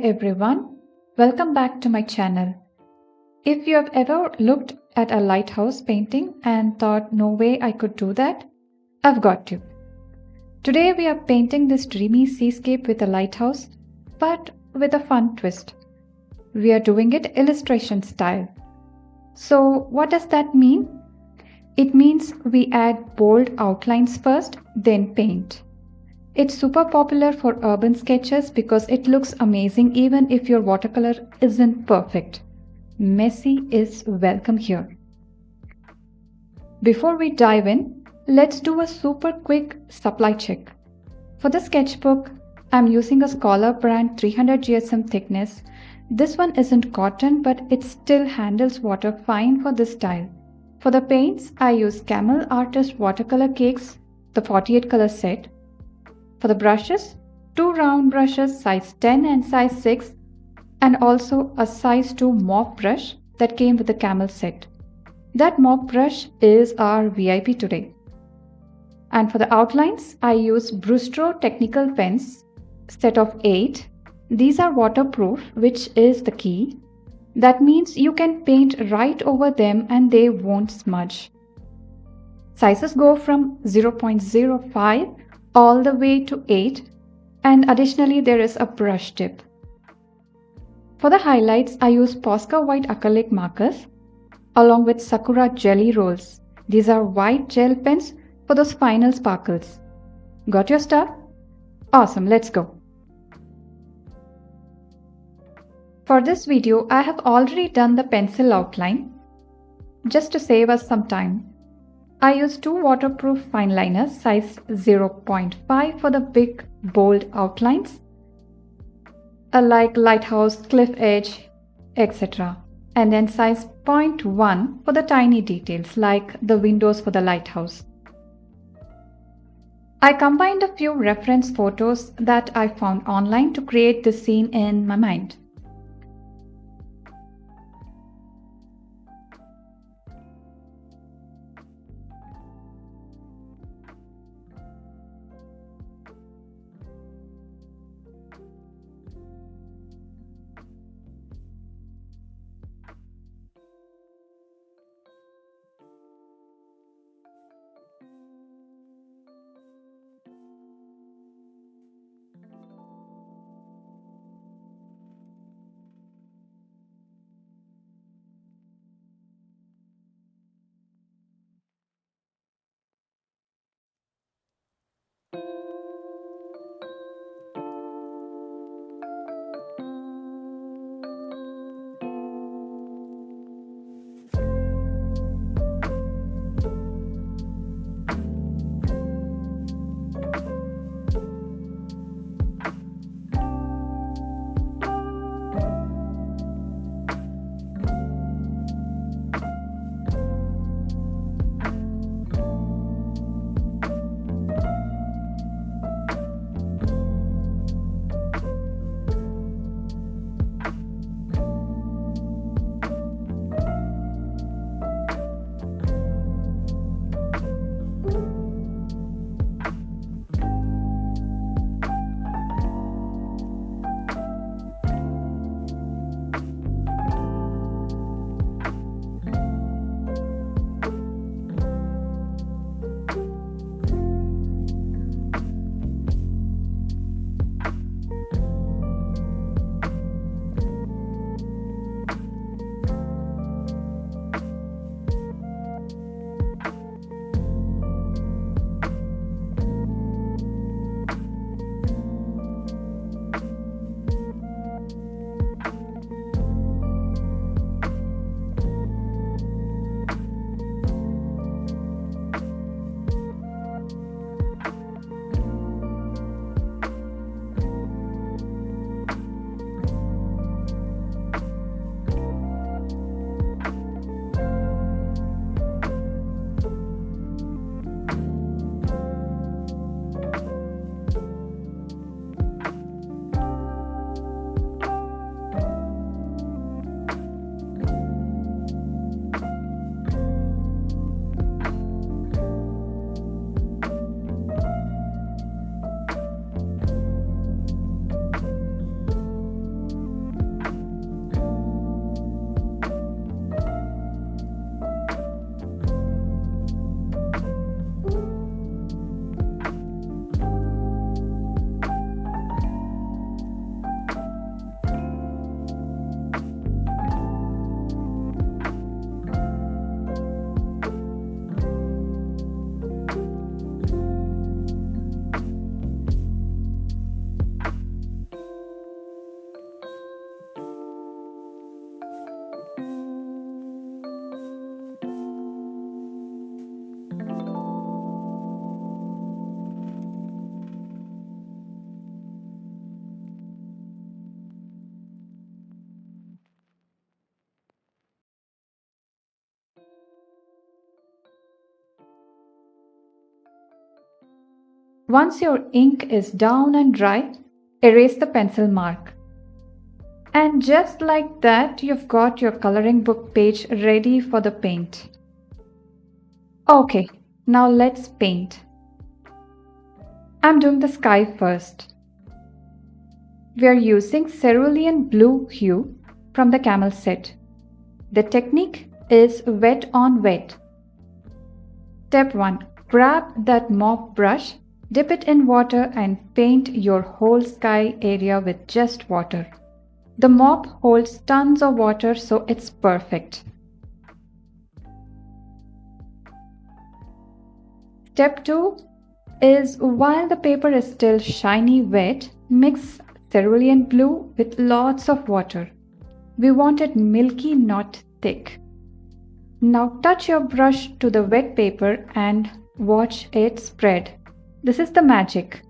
everyone, welcome back to my channel. If you have ever looked at a lighthouse painting and thought no way I could do that, I've got you. Today we are painting this dreamy seascape with a lighthouse, but with a fun twist. We are doing it illustration style. So what does that mean? It means we add bold outlines first, then paint. It's super popular for urban sketches because it looks amazing even if your watercolor isn't perfect. Messy is welcome here. Before we dive in, let's do a super quick supply check. For the sketchbook, I'm using a Scholar brand 300 GSM thickness. This one isn't cotton, but it still handles water fine for this style. For the paints, I use Camel Artist watercolor cakes, the 48 color set. For the brushes, 2 round brushes size 10 and size 6 and also a size 2 mop brush that came with the Camel set. That mop brush is our VIP today. And for the outlines, I use Brustro technical pens, set of 8. These are waterproof, which is the key. That means you can paint right over them and they won't smudge. Sizes go from 0.05 all the way to 8, and additionally there is a brush tip. For the highlights, I use Posca white acrylic markers along with Sakura jelly rolls. These are white gel pens for those final sparkles. Got your stuff? Awesome, let's go. For this video, I have already done the pencil outline. Just to save us some time, I use 2 waterproof fine liners size 0.5 for the big bold outlines like lighthouse, cliff edge, etc. And then size 0.1 for the tiny details like the windows for the lighthouse. I combined a few reference photos that I found online to create this scene in my mind. Once your ink is down and dry, erase the pencil mark. And just like that, you've got your coloring book page ready for the paint. Okay, now let's paint. I'm doing the sky first. We are using cerulean blue hue from the Camel set. The technique is wet on wet. Step 1. Grab that mop brush, dip it in water and paint your whole sky area with just water. The mop holds tons of water, so it's perfect. Step 2 is while the paper is still shiny wet, mix cerulean blue with lots of water. We want it milky, not thick. Now touch your brush to the wet paper and watch it spread. This is the magic.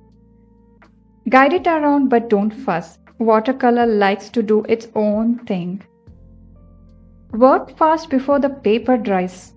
Guide it around but don't fuss. Watercolor likes to do its own thing. Work fast before the paper dries.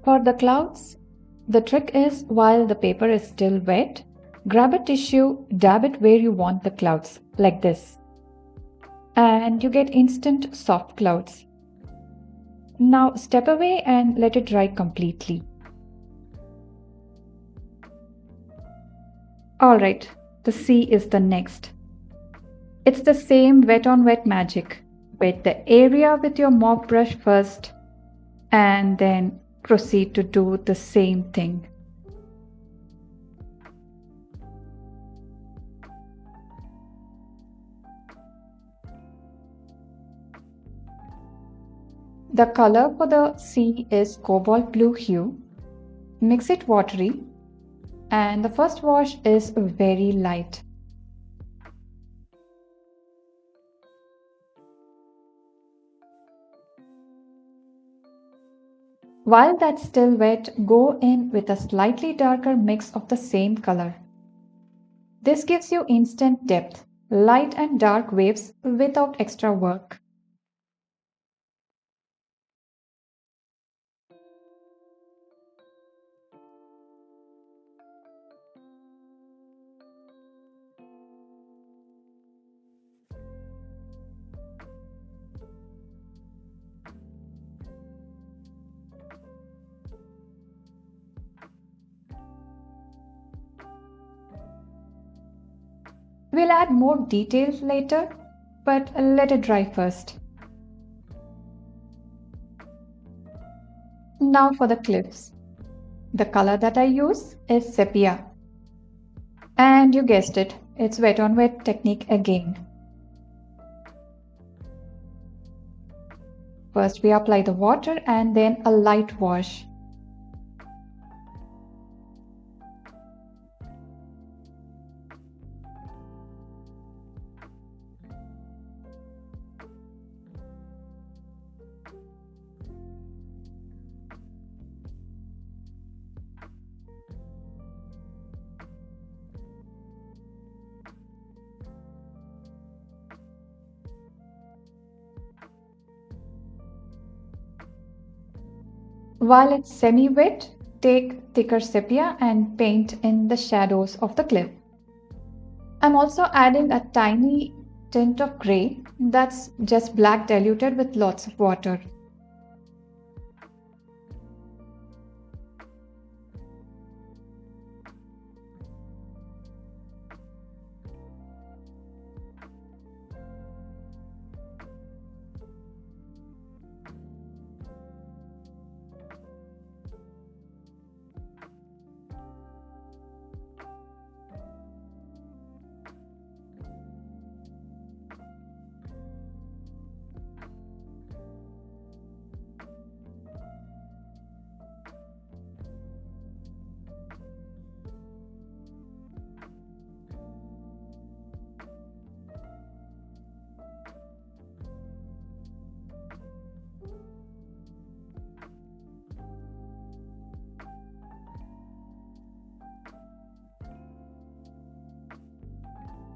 For the clouds, the trick is while the paper is still wet, grab a tissue, dab it where you want the clouds, like this. And you get instant soft clouds. Now step away and let it dry completely. Alright, the sea is the next. It's the same wet on wet magic. Wet the area with your mop brush first and then proceed to do the same thing. The color for the sea is cobalt blue hue. Mix it watery, and the first wash is very light. While that's still wet, go in with a slightly darker mix of the same color. This gives you instant depth, light and dark waves without extra work. We'll add more details later, but let it dry first. Now for the cliffs. The color that I use is sepia. And you guessed it, it's wet on wet technique again. First we apply the water and then a light wash. While it's semi-wet, take thicker sepia and paint in the shadows of the cliff. I'm also adding a tiny tint of grey that's just black diluted with lots of water.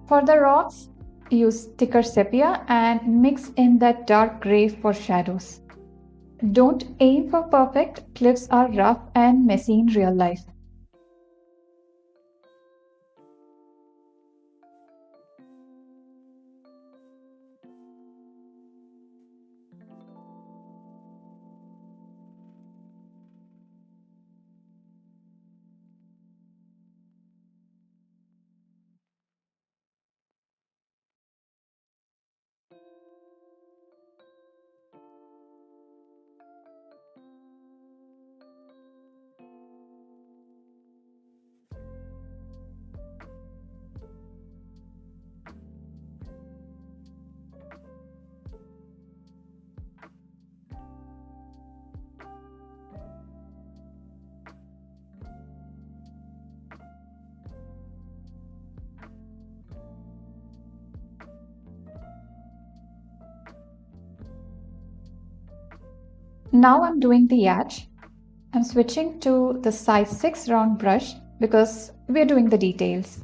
For the rocks, use thicker sepia and mix in that dark gray for shadows. Don't aim for perfect, cliffs are rough and messy in real life. Now I'm doing the edge. I'm switching to the size 6 round brush because we're doing the details.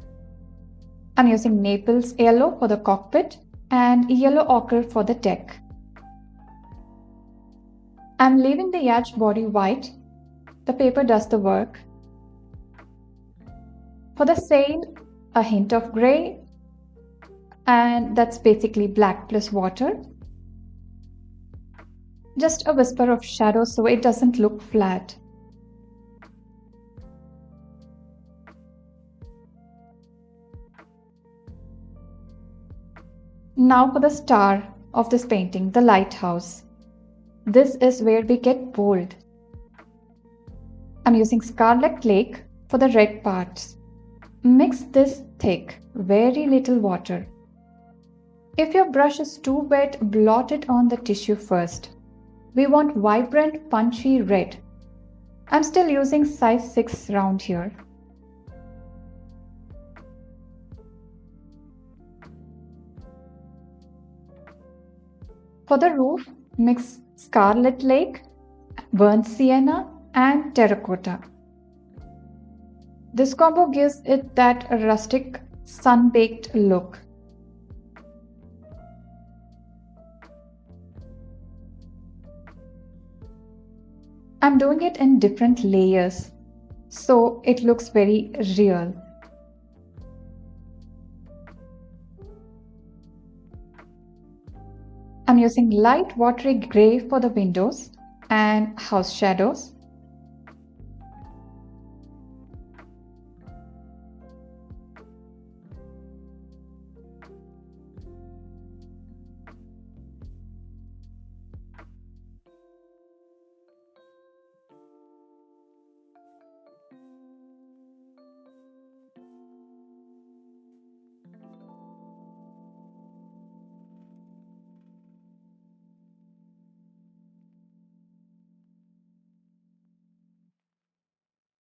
I'm using Naples yellow for the cockpit and yellow ochre for the deck. I'm leaving the edge body white. The paper does the work. For the sail, a hint of gray, and that's basically black plus water. Just a whisper of shadow so it doesn't look flat. Now for the star of this painting, the lighthouse. This is where we get bold. I'm using Scarlet Lake for the red parts. Mix this thick, very little water. If your brush is too wet, blot it on the tissue first. We want vibrant, punchy red. I'm still using size 6 round here. For the roof, mix Scarlet Lake, burnt sienna, and terracotta. This combo gives it that rustic, sun-baked look. I'm doing it in different layers, so it looks very real. I'm using light watery gray for the windows and house shadows.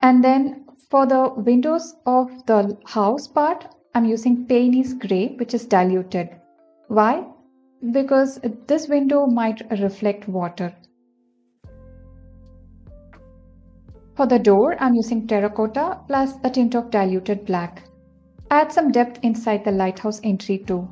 And then for the windows of the house part, I'm using Payne's Gray, which is diluted. Why? Because this window might reflect water. For the door, I'm using terracotta plus a tint of diluted black. Add some depth inside the lighthouse entry too.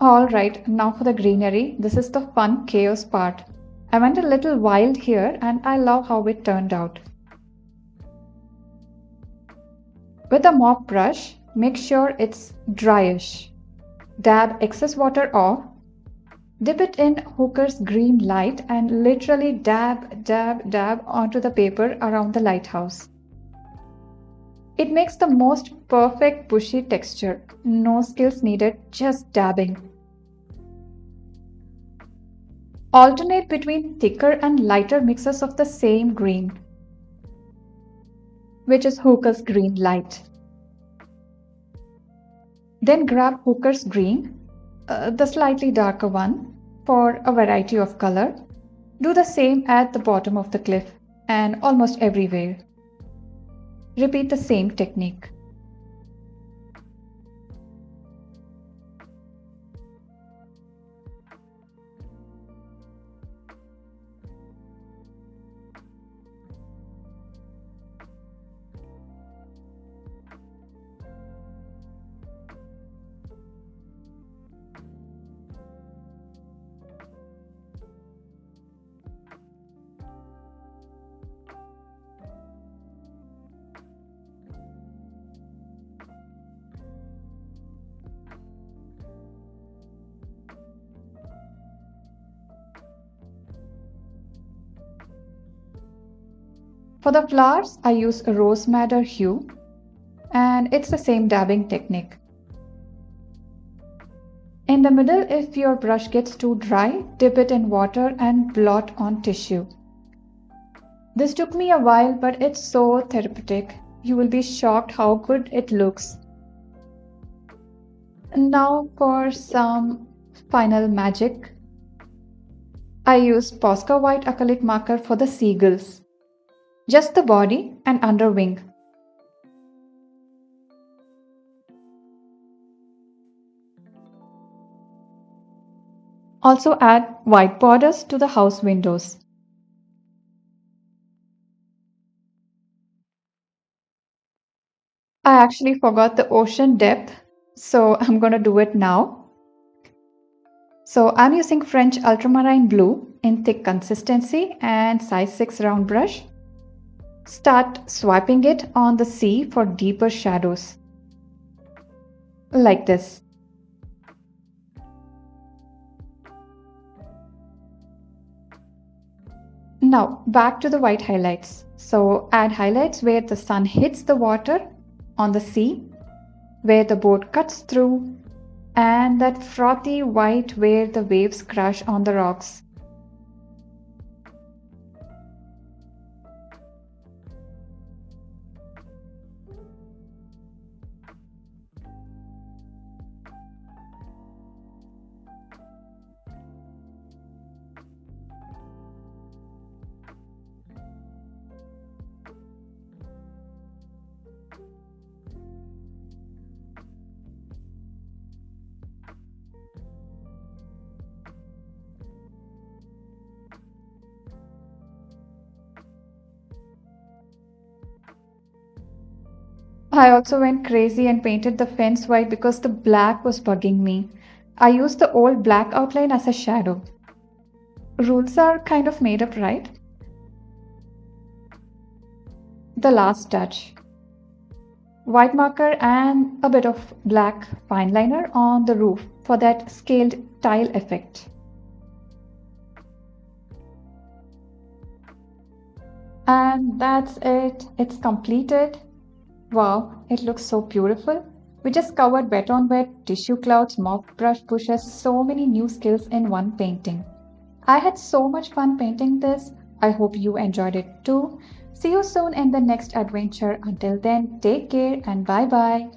Alright, now for the greenery. This is the fun chaos part. I went a little wild here and I love how it turned out. With a mop brush, make sure it's dryish. Dab excess water off. Dip it in Hooker's green light and literally dab, dab, dab onto the paper around the lighthouse. It makes the most perfect bushy texture. No skills needed, just dabbing. Alternate between thicker and lighter mixes of the same green, which is Hooker's green light. Then grab Hooker's green, the slightly darker one, for a variety of color. Do the same at the bottom of the cliff and almost everywhere. Repeat the same technique. For the flowers, I use a rose madder hue, and it's the same dabbing technique. In the middle, if your brush gets too dry, dip it in water and blot on tissue. This took me a while, but it's so therapeutic. You will be shocked how good it looks. Now for some final magic. I use Posca white acrylic marker for the seagulls. Just the body and under wing. Also add white borders to the house windows. I actually forgot the ocean depth, so I'm gonna do it now. So I'm using French ultramarine blue in thick consistency and size 6 round brush. Start swiping it on the sea for deeper shadows. Like this. Now back to the white highlights. So add highlights where the sun hits the water on the sea, where the boat cuts through, and that frothy white where the waves crash on the rocks. I also went crazy and painted the fence white because the black was bugging me. I used the old black outline as a shadow. Rules are kind of made up, right? The last touch. White marker and a bit of black fine liner on the roof for that scaled tile effect. And that's it. It's completed. Wow, it looks so beautiful. We just covered wet on wet, tissue clouds, mop brush bushes, so many new skills in one painting. I had so much fun painting this. I hope you enjoyed it too. See you soon in the next adventure. Until then, take care and bye bye.